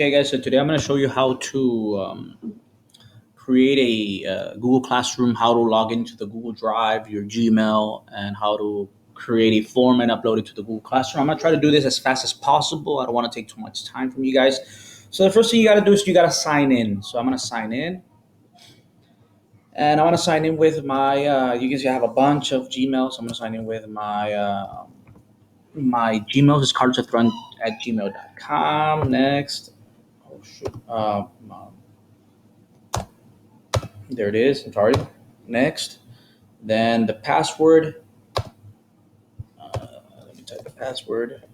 Okay, guys, so today I'm going to show you how to create a Google Classroom, how to log into the Google Drive, your Gmail, and how to create a form and upload it to the Google Classroom. I'm going to try to do this as fast as possible. I don't want to take too much time from you guys. So the first thing you got to do is you got to sign in. So I'm going to sign in. And I want to sign in with my, you can see I have a bunch of Gmails. I'm going to sign in with my Gmail is carlosefront at gmail.com. Next. Oh, shoot. There it is. I'm sorry. Next. Then the password. Let me type the password.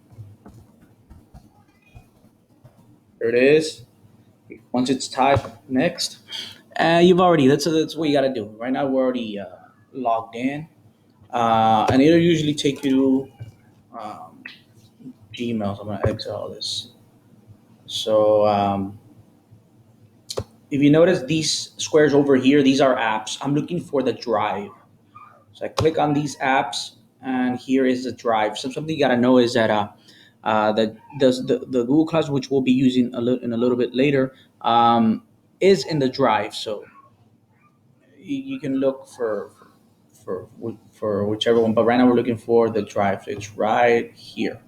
There it is. Once it's typed, next. You've already, that's what you got to do. Right now, we're already logged in. And it'll usually take you to Gmail. So I'm going to exit all this. So if you notice these squares over here, these are apps. I'm looking for the drive. So I click on these apps, and here is the drive. So something you gotta know is that the Google Class, which we'll be using in a little bit later, is in the drive. So you can look for whichever one. But right now we're looking for the drive. So it's right here.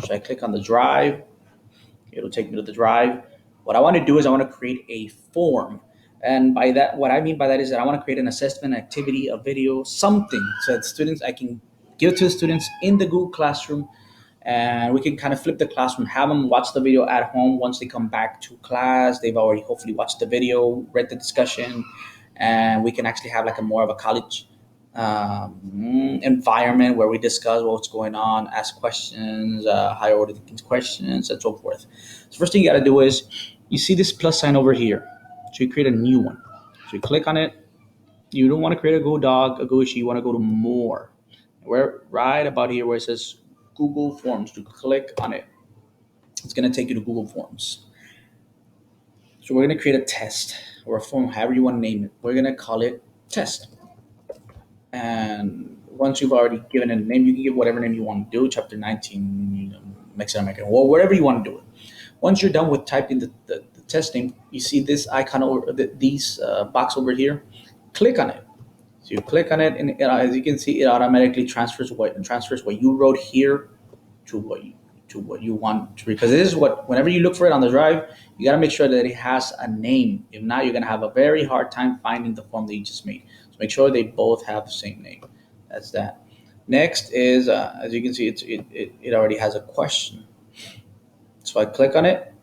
So I click on the drive. It'll take me to the drive. What I want to do is I want to create a form. And by that, what I mean by that is that I want to create an assessment activity, a video, something so that students, I can give it to the students in the Google Classroom, and we can kind of flip the classroom, have them watch the video at home. Once they come back to class, they've already hopefully watched the video, read the discussion, and we can actually have like a more of a college environment where we discuss what's going on, ask questions, higher order questions, and so forth. So first thing you got to do is you see this plus sign over here. So you create a new one. So you click on it. You don't want to create a Go Dog, a Go Sheet. You want to go to More. Where right about here where it says Google Forms. To click on it, it's going to take you to Google Forms. So we're going to create a test or a form, however you want to name it. We're going to call it test. And once you've already given it a name, you can give whatever name you want to do, chapter 19, Mexican American, or whatever you want to do it. Once you're done with typing the test name, you see this icon or these box over here. Click on it. So you click on it, and as you can see, it automatically transfers what you wrote here to what you want to, because this is what, whenever you look for it on the drive, you got to make sure that it has a name. If not, you're going to have a very hard time finding the form that you just made. So make sure they both have the same name. That's that. Next is, as you can see, it already has a question. So I click on it.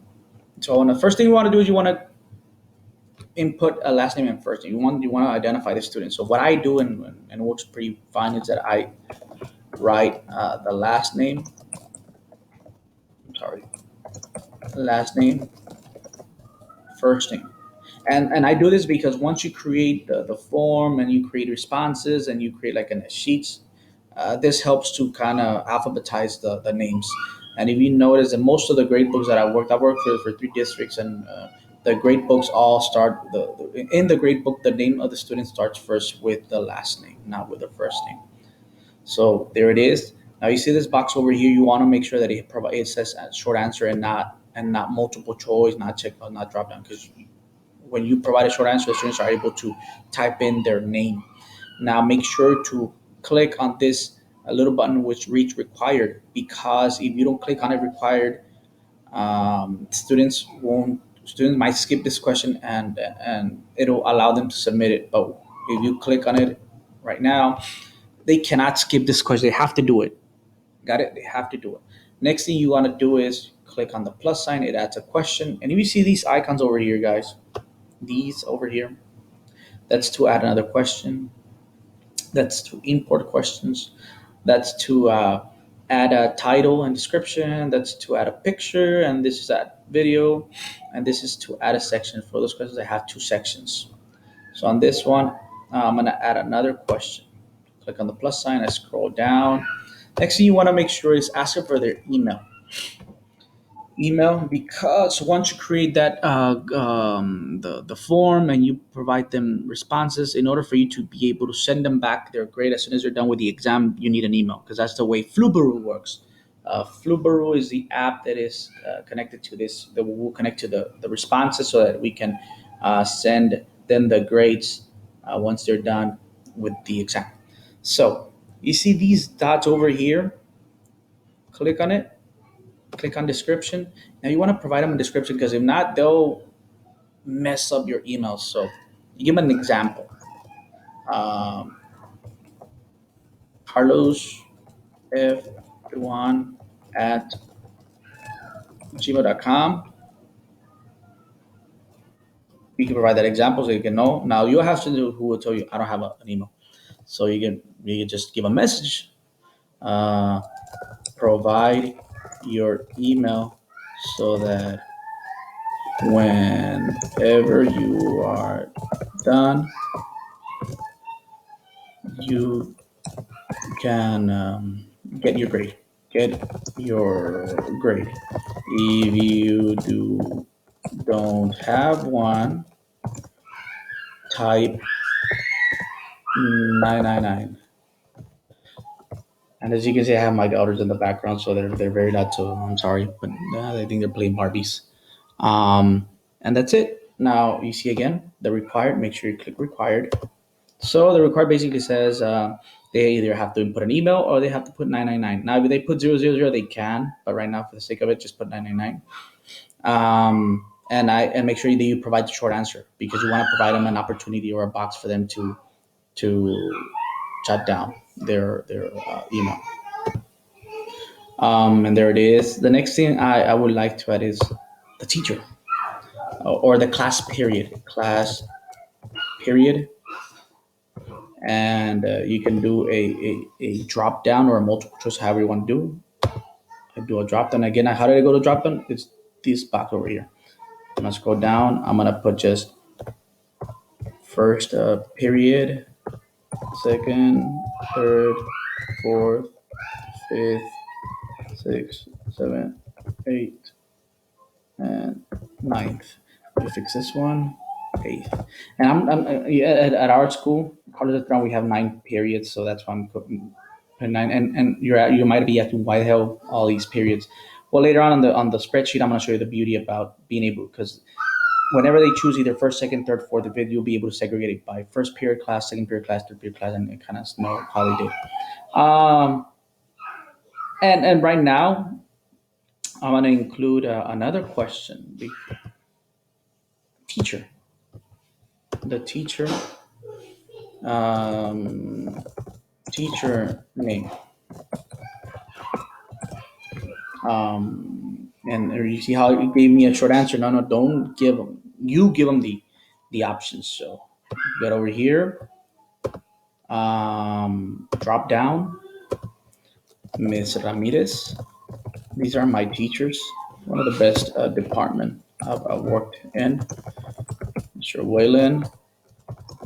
So the first thing you want to do is you want to input a last name and first name. You want to identify the student. So what I do, and it works pretty fine, is that I write the last name. Sorry, last name, first name. And I do this because once you create the form and you create responses and you create like a sheets, this helps to kind of alphabetize the names. And if you notice that most of the grade books that I worked for three districts, and the grade books all start in the grade book, the name of the student starts first with the last name, not with the first name. So there it is. Now you see this box over here. You want to make sure that it says a short answer and not multiple choice, not check, not drop down. Because when you provide a short answer, the students are able to type in their name. Now make sure to click on this little button which reads required, because if you don't click on it required, students might skip this question, and it'll allow them to submit it. But if you click on it right now, they cannot skip this question. They have to do it. Got it? They have to do it. Next thing you want to do is click on the plus sign. It adds a question. And if you see these icons over here, guys, these over here, that's to add another question. That's to import questions. That's to add a title and description. That's to add a picture. And this is add video. And this is to add a section. For those questions, I have two sections. So on this one, I'm going to add another question. Click on the plus sign. I scroll down. Next thing you want to make sure is ask them for their email, because once you create that the form and you provide them responses, in order for you to be able to send them back their grade as soon as they're done with the exam, you need an email, because that's the way Flubaroo works. Flubaroo is the app that is connected to this, that will connect to the responses so that we can send them the grades once they're done with the exam. So you see these dots over here, click on it, click on description. Now you want to provide them a description because if not, they'll mess up your email. So you give them an example. Um, Carlos F1 at gmail.com. You can provide that example so you can know. Now you have to do who will tell you I don't have an email. So you can just give a message. Uh, Provide your email so that whenever you are done, you can get your grade. Get your grade. If you don't have one, type 999. And as you can see, I have my daughters in the background, so they're very loud. So I'm sorry, but I think they're playing Barbies. And that's it. Now you see again the required. Make sure you click required. So the required basically says they either have to input an email or they have to put 999. Now if they put 000, they can, but right now for the sake of it, just put 999. And make sure that you provide the short answer because you want to provide them an opportunity or a box for them to jot down their email. And there it is. The next thing I would like to add is the teacher or the class period, and you can do a drop down or a multiple choice, however you want to do. I do a drop down again. How did I go to drop down? It's this box over here. I'm gonna scroll down. I'm gonna put just first period, second, third, fourth, fifth, sixth, seventh, eighth, and ninth. We fix this one, eighth. And yeah, at our school, college at Brown, we have 9 periods, so that's why I'm putting nine. And you might be asking why the hell all these periods. Well, later on the spreadsheet, I'm going to show you the beauty about being able because whenever they choose either first, second, third, fourth period, you'll be able to segregate it by first period class, second period class, third period class, and kind of know how they did. Um, and right now, I'm going to include another question. The teacher. The um, teacher name. And you see how it gave me a short answer. No, don't give them. You give them the options. So get over here. Drop down. Miss Ramirez. These are my teachers. One of the best department I've worked in. Mr. Whalen,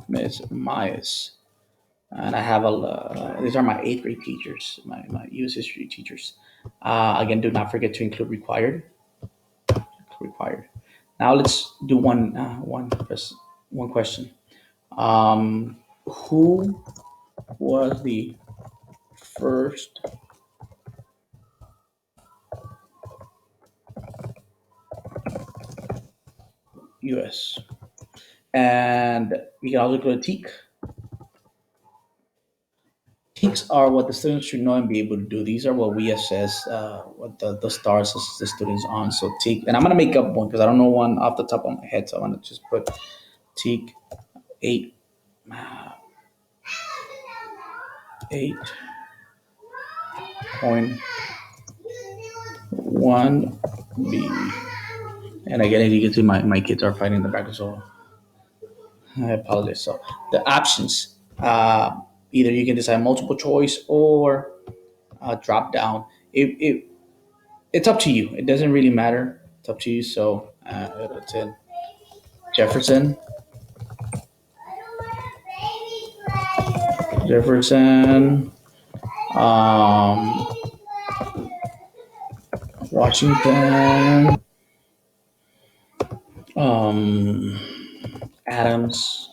Miss Myers. And I have these are my eighth grade teachers, my U.S. history teachers. Again, do not forget to include required. Required. Now let's do one question. Who was the first U.S. and you can also go to TEAK. TEAKs are what the students should know and be able to do. These are what we assess what the stars assess the students on. So TEAK, and I'm gonna make up one because I don't know one off the top of my head. So I'm gonna just put TEAK 8 8.1B. And again, as you can see, my kids are fighting in the back, so I apologize. So the options, either you can decide multiple choice or drop down. It's up to you. It doesn't really matter. It's up to you. So it's in Jefferson, Jefferson, um, Washington, um, Adams,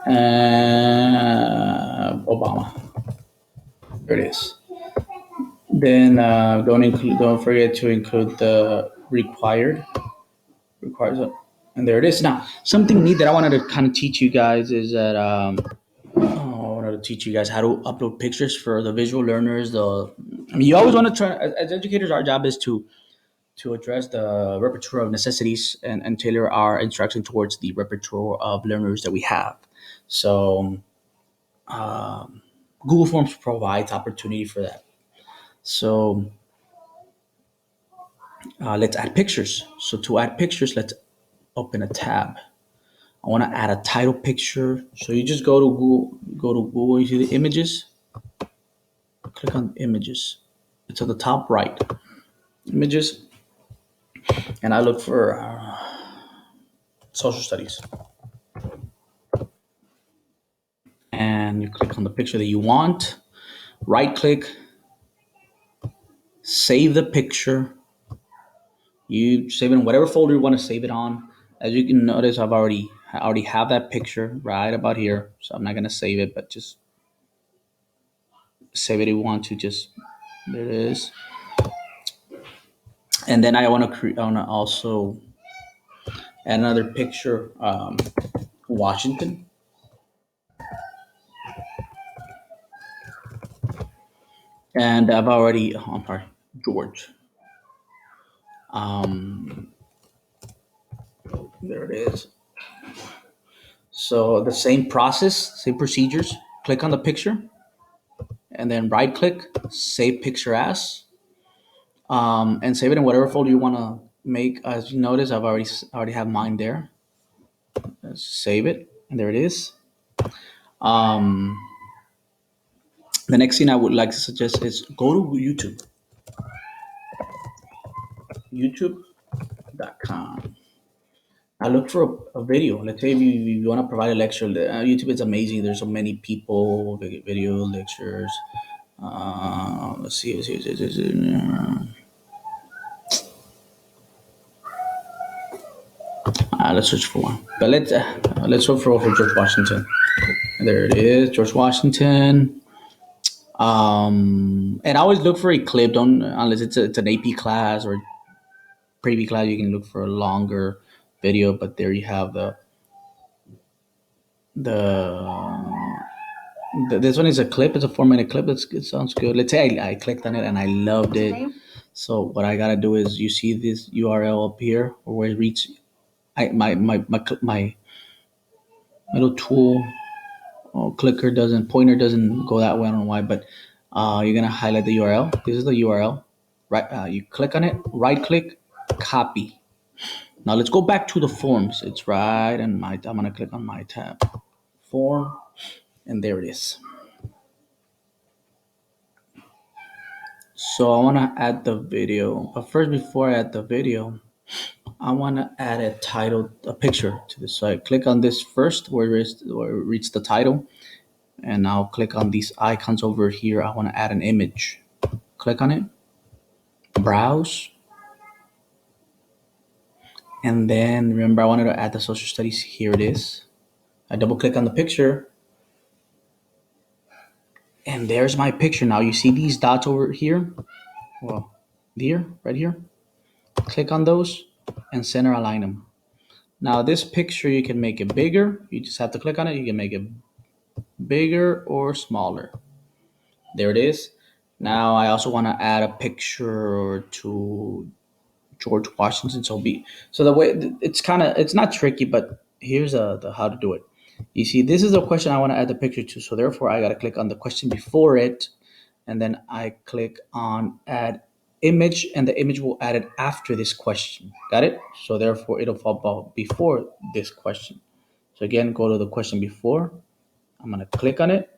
and Obama. There it is. Then don't forget to include the required, and there it is. Now, something neat that I wanted to kind of teach you guys is that I wanted to teach you guys how to upload pictures for the visual learners. You always want to try as educators. Our job is to address the repertoire of necessities and tailor our instruction towards the repertoire of learners that we have. So Google Forms provides opportunity for that. So let's add pictures. So to add pictures, let's open a tab. I want to add a title picture. So you just go to Google, you see the images, click on images. It's at the top right, images, and I look for social studies. And you click on the picture that you want, right click, save the picture. You save it in whatever folder you want to save it on. As you can notice, I already have that picture right about here, so I'm not gonna save it, but just save it if you want to. Just there it is. And then I want to also add another picture, Washington, and I've already. Oh, I'm sorry, George. Um, there it is. So the same process, same procedures. Click on the picture, and then right click, save picture as, and save it in whatever folder you want to make. As you notice, I already have mine there. Let's save it, and there it is. Um, the next thing I would like to suggest is go to YouTube.com. I look for a video. Let's say if you want to provide a lecture, YouTube is amazing. There's so many people, video lectures. Let's see. Let's search for one. But let's look for George Washington. There it is, George Washington. And I always look for a clip. Don't unless it's an AP class or pre class. You can look for a longer video. But there you have the this one is a clip. It's a 4 minute clip. It sounds good. Let's say I clicked on it and I loved it. So what I gotta do is you see this URL up here or where it reads. My little tool pointer doesn't go that way. I don't know why, but you're gonna highlight the URL. This is the URL. Right, you click on it. Right click, copy. Now let's go back to the forms. It's right, and I'm gonna click on my tab, form, and there it is. So I want to add the video, but first, before I add the video, I want to add a picture to this. So I click on this first, where it reads the title, and I'll click on these icons over here. I want to add an image. Click on it, browse, and then remember I wanted to add the social studies. Here it is. I double click on the picture, and there's my picture. Now you see these dots over here. Well, here, right here. Click on those and center align them. Now this picture, you can make it bigger. You just have to click on it. You can make it bigger or smaller. There it is. Now I also want to add a picture to George Washington. So the way it's not tricky, but here's the how to do it. You see, this is the question I want to add the picture to. So therefore, I got to click on the question before it, and then I click on add image, and the image will add it after this question. Got it? So therefore, it'll fall before this question. So again, go to the question before. I'm gonna click on it.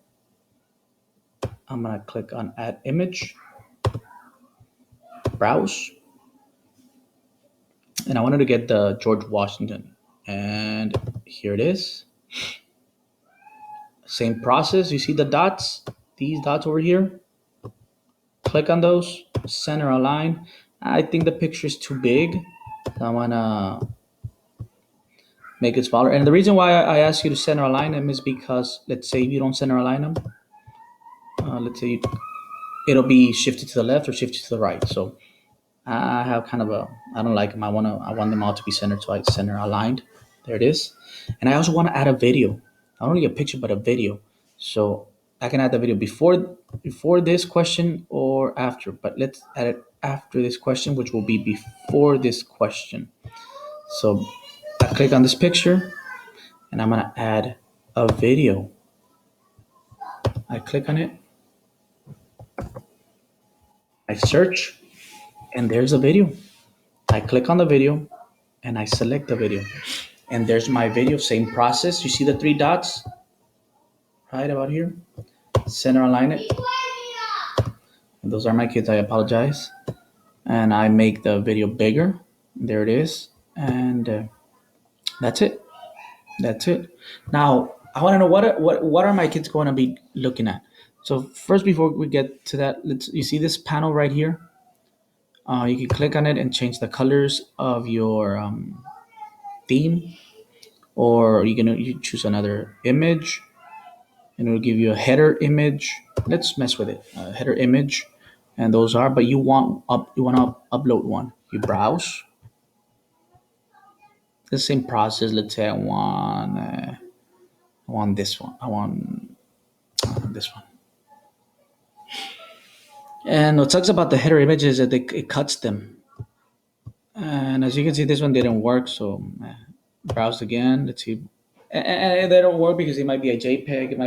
I'm gonna click on add image, browse, and I wanted to get the George Washington, and here it is. Same process. You see the dots, these dots over here. Click on those, center align. I think the picture is too big. So I wanna make it smaller. And the reason why I ask you to center align them is because let's say you don't center align them. Let's say it'll be shifted to the left or shifted to the right. So I have kind of a, I don't like them. I want them all to be centered, so I center aligned. There it is. And I also want to add a video, not only a picture but a video. So I can add the video before this question or after. But let's add it after this question, which will be before this question. So I click on this picture, and I'm gonna add a video. I click on it, I search, and there's a video. I click on the video, and I select the video. And there's my video, same process. You see the three dots right about here? Center align it. And those are my kids, I apologize. And I make the video bigger. There it is. And that's it. That's it. Now, I want to know what are my kids going to be looking at? So first, before we get to that, you see this panel right here? You can click on it and change the colors of your theme, or you choose another image, and it will give you a header image. Let's mess with it. A header image, and those are. But you want to upload one. You browse the same process. Let's say I want this one. I want this one. And what sucks about the header image is that it cuts them. And as you can see, this one didn't work. So browse again. Let's see. And they don't work because it might be a JPEG. It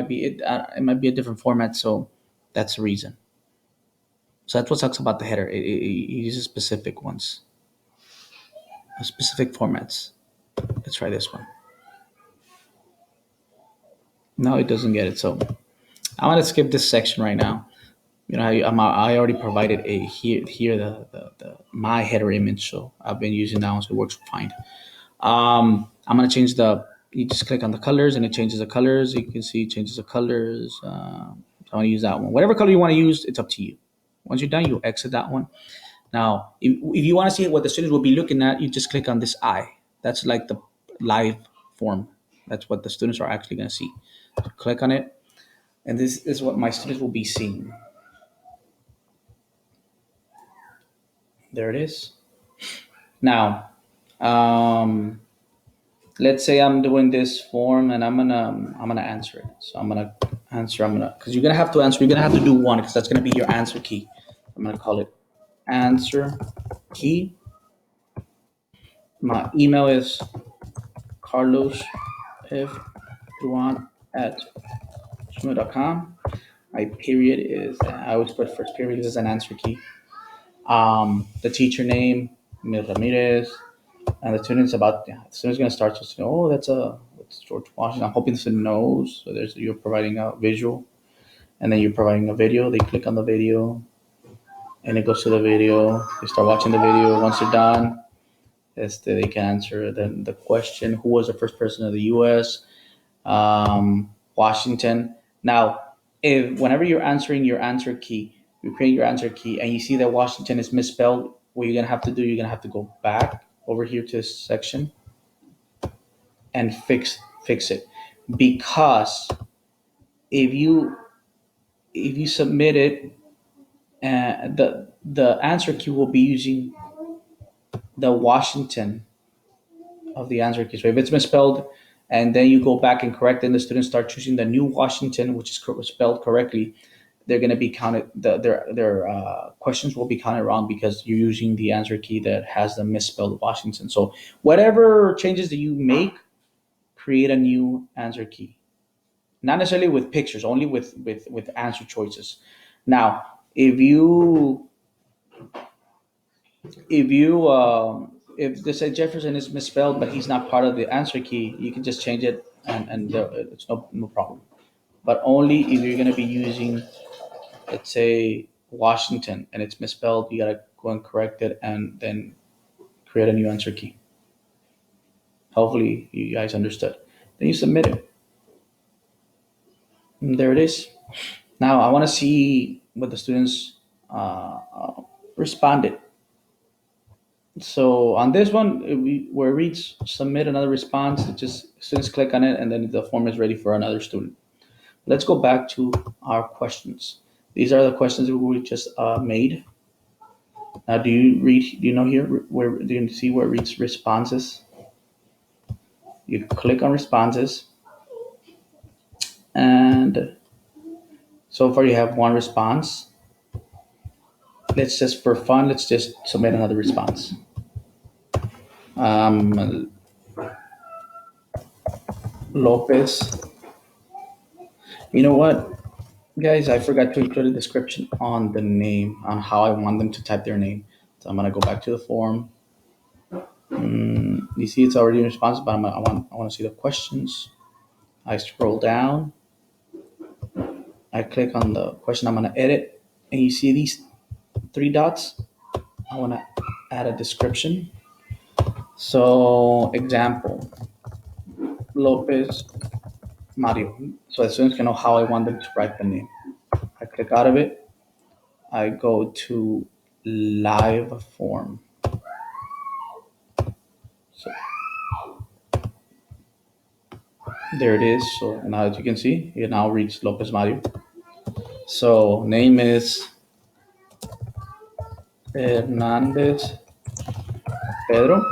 might be a different format. So that's the reason. So that's what sucks about the header. It uses specific ones, specific formats. Let's try this one. No, it doesn't get it. So I want to skip this section right now. I already provided a here the my header image, so I've been using that one, so it works fine. I'm gonna change the. You just click on the colors, and it changes the colors. You can see it changes the colors. So I want to use that one. Whatever color you want to use, it's up to you. Once you're done, you exit that one. Now, if you want to see what the students will be looking at, you just click on this eye. That's like the live form. That's what the students are actually going to see. So click on it, and this is what my students will be seeing. There it is. Now, um, let's say I'm doing this form, and I'm gonna answer it. So I'm gonna answer. Because you're gonna have to answer. You're gonna have to do one because that's gonna be your answer key. I'm gonna call it answer key. My email is Carlos if you want at gmail.com. My period is, I always put first period as an answer key. The teacher name, Ms. Ramirez, and the student's about, yeah, the student's going to start to say, oh, that's George Washington. I'm hoping the student knows. So you're providing a visual, and then you're providing a video. They click on the video, and it goes to the video. They start watching the video. Once they're done, they can answer the question, who was the first president of the U.S., Washington. Now, if whenever you're answering your answer key, you create your answer key, and you see that Washington is misspelled, what you're gonna have to do, you're gonna have to go back over here to this section and fix it, because if you submit it, the answer key will be using the Washington of the answer key. So if it's misspelled, and then you go back and correct, and the students start choosing the new Washington, which is spelled correctly, they're going to be counted. Their questions will be counted wrong because you're using the answer key that has the misspelled Washington. So whatever changes that you make, create a new answer key. Not necessarily with pictures, only with answer choices. Now, if they say Jefferson is misspelled, but he's not part of the answer key, you can just change it, and it's no problem. But only if you're going to be using, let's say, Washington, and it's misspelled, you got to go and correct it, and then create a new answer key. Hopefully, you guys understood. Then you submit it. And there it is. Now, I want to see what the students responded. So on this one, where it reads submit another response, it just students click on it, and then the form is ready for another student. Let's go back to our questions. These are the questions that we just made. Now, do you read? Do you know here where do you see where it reads responses? You click on responses, and so far you have one response. Let's just for fun, let's just submit another response. Um, Lopez. You know what, guys? I forgot to include a description on the name, on how I want them to type their name. So I'm gonna go back to the form. You see, it's already in response, but I want to see the questions. I scroll down. I click on the question I'm gonna edit, and you see these three dots. I want to add a description. So, example, Lopez Mario. So as students can know how I want them to write the name. I click out of it. I go to live form. So there it is. So now as you can see, it now reads Lopez Mario. So name is Hernandez Pedro.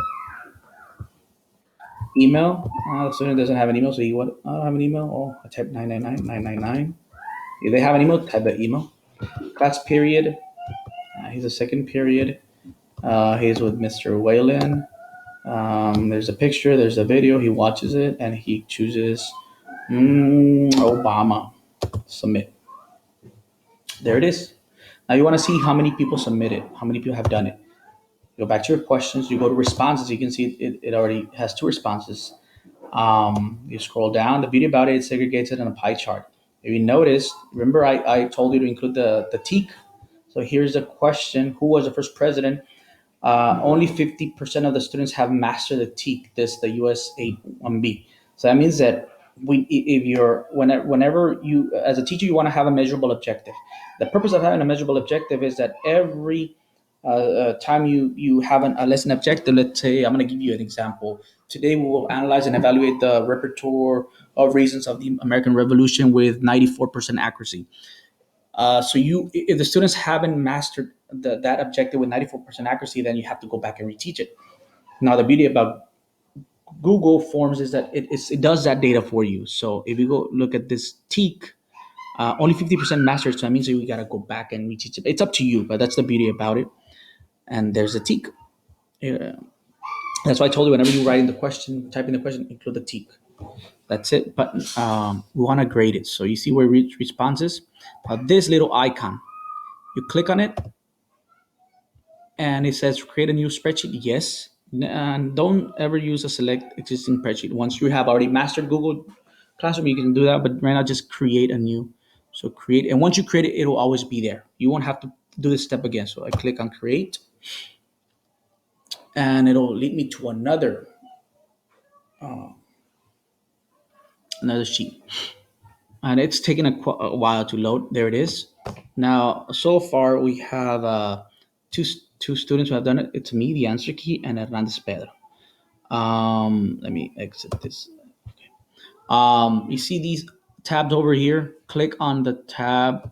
Email. The student doesn't have an email, so he what? I don't have an email. Oh, I type 999 999. If they have an email, type the email. Class period. He's a second period. He's with Mr. Whalen. There's a picture, there's a video. He watches it and he chooses Obama. Submit. There it is. Now you want to see how many people submitted, how many people have done it. You go back to your questions. You go to responses. You can see it already has two responses. You scroll down. The video about it segregates it in a pie chart. If you notice, remember I told you to include the teak. So here's the question: Who was the first president? Only 50% of the students have mastered the TEAK, this the US 81B. So that means that if you're whenever you as a teacher you want to have a measurable objective. The purpose of having a measurable objective is that every time you have a lesson objective, let's say I'm going to give you an example. Today we will analyze and evaluate the repertoire of reasons of the American Revolution with 94% accuracy. So if the students haven't mastered that objective with 94% accuracy, then you have to go back and reteach it. Now, the beauty about Google Forms is that it does that data for you. So if you go look at this TEAK, only 50% mastered, so that means that we got to go back and reteach it. It's up to you, but that's the beauty about it. And there's a TEAK. Uh, that's why I told you whenever you write in the question, type in the question, include the TEAK. That's it. But we want to grade it. So you see where responses. Now this little icon, you click on it, and it says create a new spreadsheet. Yes, and don't ever use a select existing spreadsheet. Once you have already mastered Google Classroom, you can do that, but right now just create a new. So create, and once you create it, it'll always be there. You won't have to do this step again. So I click on create, and it'll lead me to another sheet, and it's taking a while to load. There it is. Now so far we have two two students who have done it. It's me, the answer key, and Hernandez Pedro. Let me exit this. You see these tabs over here? Click on the tab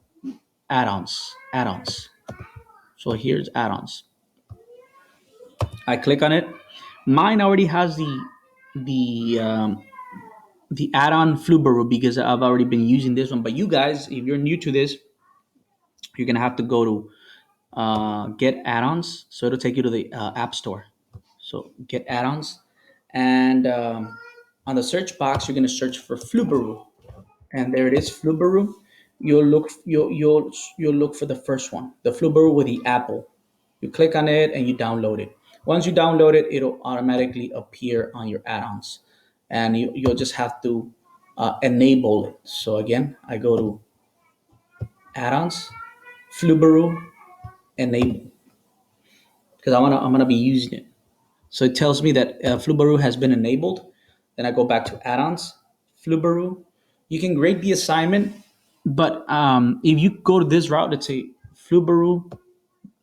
add-ons. Add-ons. So here's add-ons. I click on it. Mine already has the the add-on Flubaroo because I've already been using this one. But you guys, if you're new to this, you're gonna have to go to get add-ons. So it'll take you to the App Store. So get add-ons, and on the search box, you're gonna search for Flubaroo, and there it is, Flubaroo. You'll look for the first one, the Flubaroo with the apple. You click on it and you download it. Once you download it, it'll automatically appear on your add-ons, and you'll just have to enable it. So again, I go to add-ons, Flubaroo, enable, because I'm gonna be using it. So it tells me that Flubaroo has been enabled. Then I go back to add-ons, Flubaroo. You can grade the assignment, but if you go to this route, let's say Flubaroo,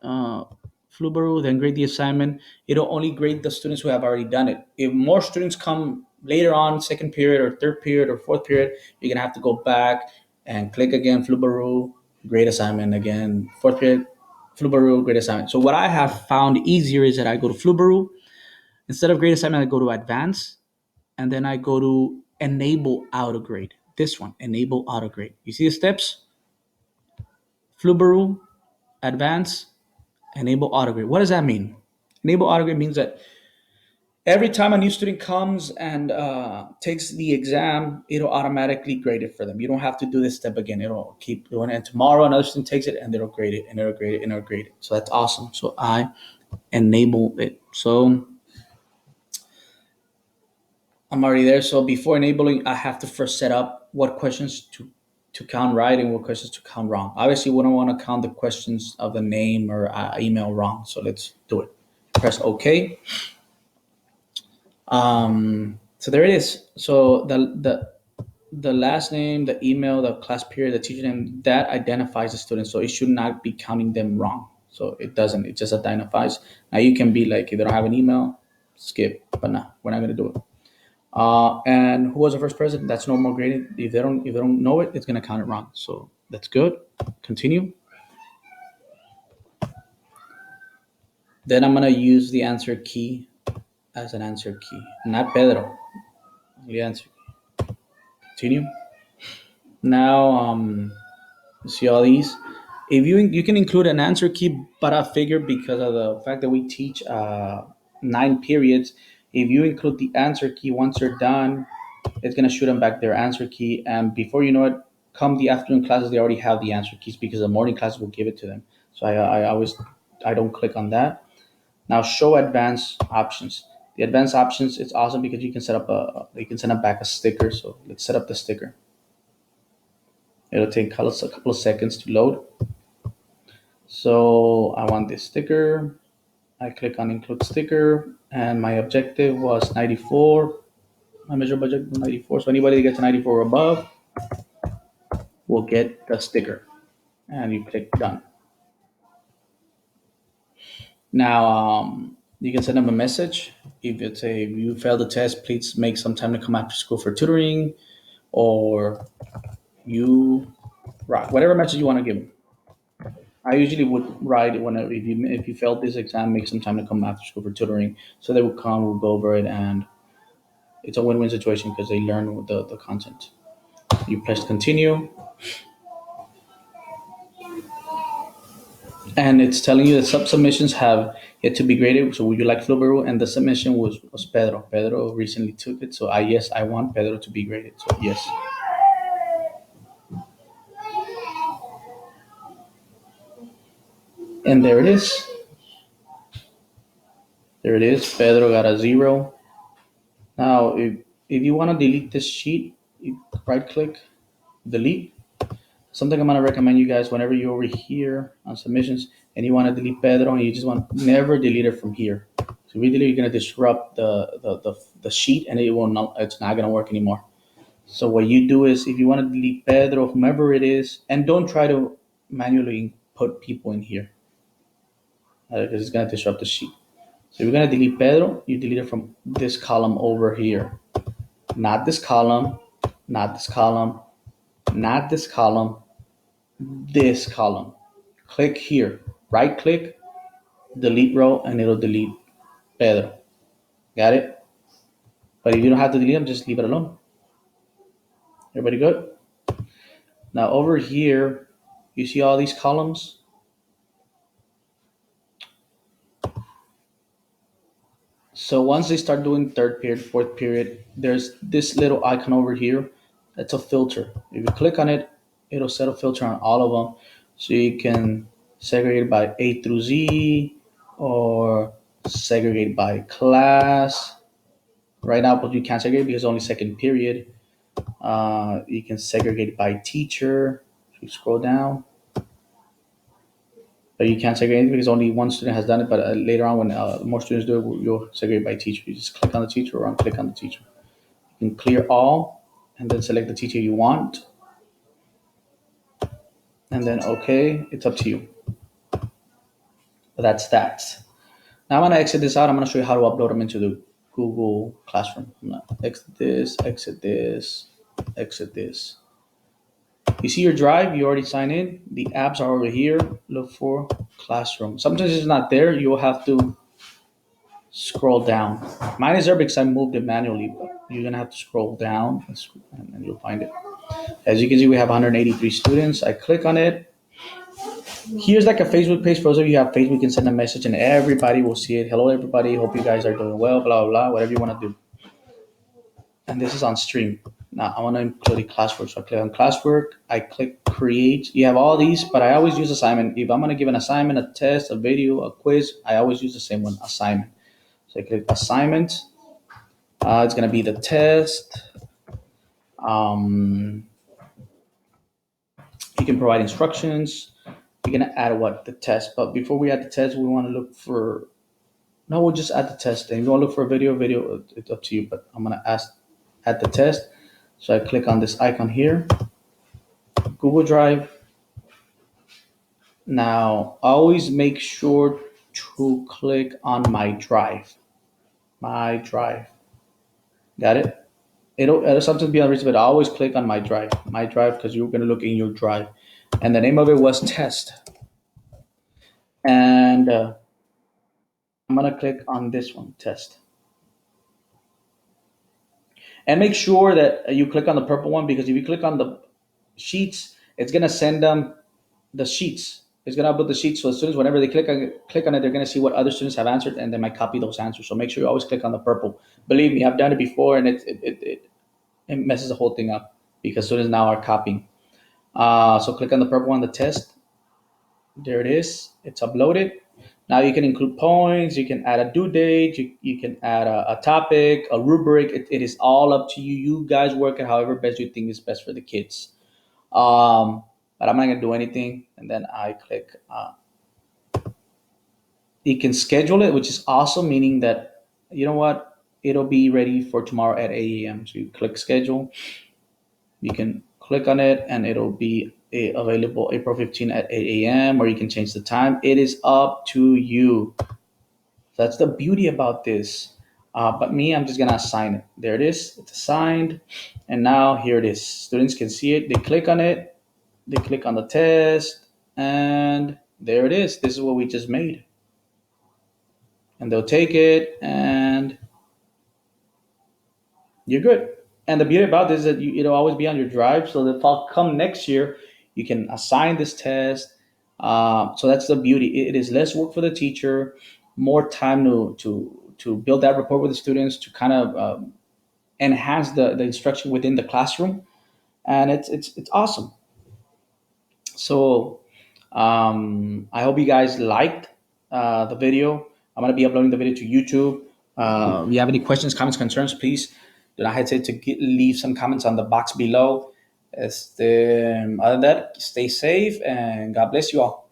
uh, Flubaroo, then grade the assignment, it'll only grade the students who have already done it. If more students come later on, second period or third period or fourth period, you're gonna have to go back and click again Flubaroo, Grade assignment again. Fourth period, Flubaroo, grade assignment. So what I have found easier is that I go to Flubaroo. Instead of grade assignment, I go to advance, and then I go to enable auto grade. This one, enable auto grade. You see the steps? Flubaroo, advance, enable auto grade. What does that mean? Enable auto grade means that every time a new student comes and takes the exam, it'll automatically grade it for them. You don't have to do this step again. It'll keep doing it. And tomorrow another student takes it and it'll grade it and it'll grade it and it'll grade it. So that's awesome. So I enable it. So I'm already there. So before enabling, I have to first set up what questions to count right and what questions to count wrong. Obviously, we don't want to count the questions of the name or email wrong. So let's do it. Press OK. So there it is. So the last name, the email, the class period, the teacher name, that identifies the student. So it should not be counting them wrong. So it doesn't. It just identifies. Now you can be like, if they don't have an email, skip. But no, we're not gonna do it. And who was the first president? That's normal grading. If they don't know it, it's gonna count it wrong. So that's good. Continue. Then I'm gonna use the answer key as an answer key, not Pedro. The answer. Continue. Now, see all these. If you can include an answer key, but I figure because of the fact that we teach 9 periods, if you include the answer key once they're done, it's gonna shoot them back their answer key, and before you know it, come the afternoon classes, they already have the answer keys because the morning classes will give it to them. So I always I don't click on that. Now show advanced options. The advanced options, it's awesome because you can set up you can send up back a sticker. So let's set up the sticker. It'll take a couple of seconds to load. So I want this sticker. I click on include sticker, and my objective was 94. My measure budget was 94. So anybody that gets a 94 or above will get the sticker. And you click done. Now you can send them a message. If it's a if you failed the test, please make some time to come after school for tutoring, or you right whatever message you want to give them. I usually would write whenever if you failed this exam, make some time to come after school for tutoring. So they will come, we'll go over it, and it's a win-win situation because they learn with the content. You press continue, and it's telling you that submissions have yet to be graded. So would you like Flubaroo? And the submission was Pedro. Pedro recently took it, so I want Pedro to be graded. So yes, and there it is. There it is. Pedro got a 0. Now, if you want to delete this sheet, you right click, delete. Something I'm gonna recommend you guys whenever you're over here on submissions and you want to delete Pedro and you just want never delete it from here. So if you delete, you're gonna disrupt the sheet and it's not gonna work anymore. So what you do is if you want to delete Pedro, whomever it is, and don't try to manually put people in here because it's gonna disrupt the sheet. So if you're gonna delete Pedro, you delete it from this column over here, not this column, not this column, not this column, this column. Click here, right click, delete row, and it'll delete Pedro. Got it? But if you don't have to delete them, just leave it alone. Everybody good? Now over here, you see all these columns? So once they start doing third period, fourth period, there's this little icon over here. That's a filter. If you click on it, it'll set a filter on all of them. So you can segregate by A through Z or segregate by class. Right now, but you can't segregate because it's only second period. You can segregate by teacher. If you scroll down, but you can't segregate anything because only one student has done it. But later on, when more students do it, you'll segregate by teacher. You just click on the teacher or unclick on the teacher. You can clear all and then select the teacher you want. And then okay, it's up to you. But that's that. Now I'm gonna exit this out. I'm gonna show you how to upload them into the Google Classroom. I'm gonna exit this, exit this, exit this. You see your drive, you already signed in. The apps are over here. Look for Classroom. Sometimes it's not there. You'll have to scroll down. Mine is there because I moved it manually, but you're gonna have to scroll down and then you'll find it. As you can see, we have 183 students. I click on it. Here's like a Facebook page. For those of you who have Facebook, you can send a message and everybody will see it. Hello, everybody. Hope you guys are doing well, blah, blah, blah, whatever you want to do. And this is on stream. Now I want to include the classwork. So I click on classwork. I click create. You have all these, but I always use assignment. If I'm going to give an assignment, a test, a video, a quiz, I always use the same one, assignment. So I click assignment. It's going to be the test. Um, you can provide instructions. You're going to add what? The test. But before we add the test, we want to look for, no, we'll just add the test. And if you want to look for a video, it's up to you. But I'm going to add the test. So I click on this icon here, Google Drive. Now, always make sure to click on my drive. My drive. Got it? It'll sometimes be unreachable, but I always click on my drive. My drive, because you're going to look in your drive. And the name of it was test. And I'm going to click on this one, test. And make sure that you click on the purple one, because if you click on the sheets, it's going to send them the sheets. It's going to upload the sheets. So students, whenever they click on it, they're going to see what other students have answered, and they might copy those answers. So make sure you always click on the purple. Believe me, I've done it before, and it messes the whole thing up because students now are copying. So click on the purple one, the test. There it is. It's uploaded. Now you can include points. You can add a due date. You can add a topic, a rubric. It is all up to you. You guys work it however best you think is best for the kids. But I'm not gonna do anything. And then I click. You can schedule it, which is awesome, meaning that you know what, it'll be ready for tomorrow at 8 a.m. So you click schedule. You can click on it, and it'll be available April 15 at 8 a.m. Or you can change the time. It is up to you. That's the beauty about this. But me, I'm just gonna assign it. There it is. It's assigned, and now here it is. Students can see it. They click on it. They click on the test, and there it is. This is what we just made. And they'll take it, and you're good. And the beauty about this is that it'll always be on your drive. So that if I'll come next year, you can assign this test. So that's the beauty. It is less work for the teacher, more time to build that rapport with the students, to kind of enhance the instruction within the classroom, and it's awesome. So I hope you guys liked the video. I'm going to be uploading the video to YouTube. If you have any questions, comments, concerns, please do not hesitate to leave some comments on the box below. Other than that, stay safe and God bless you all.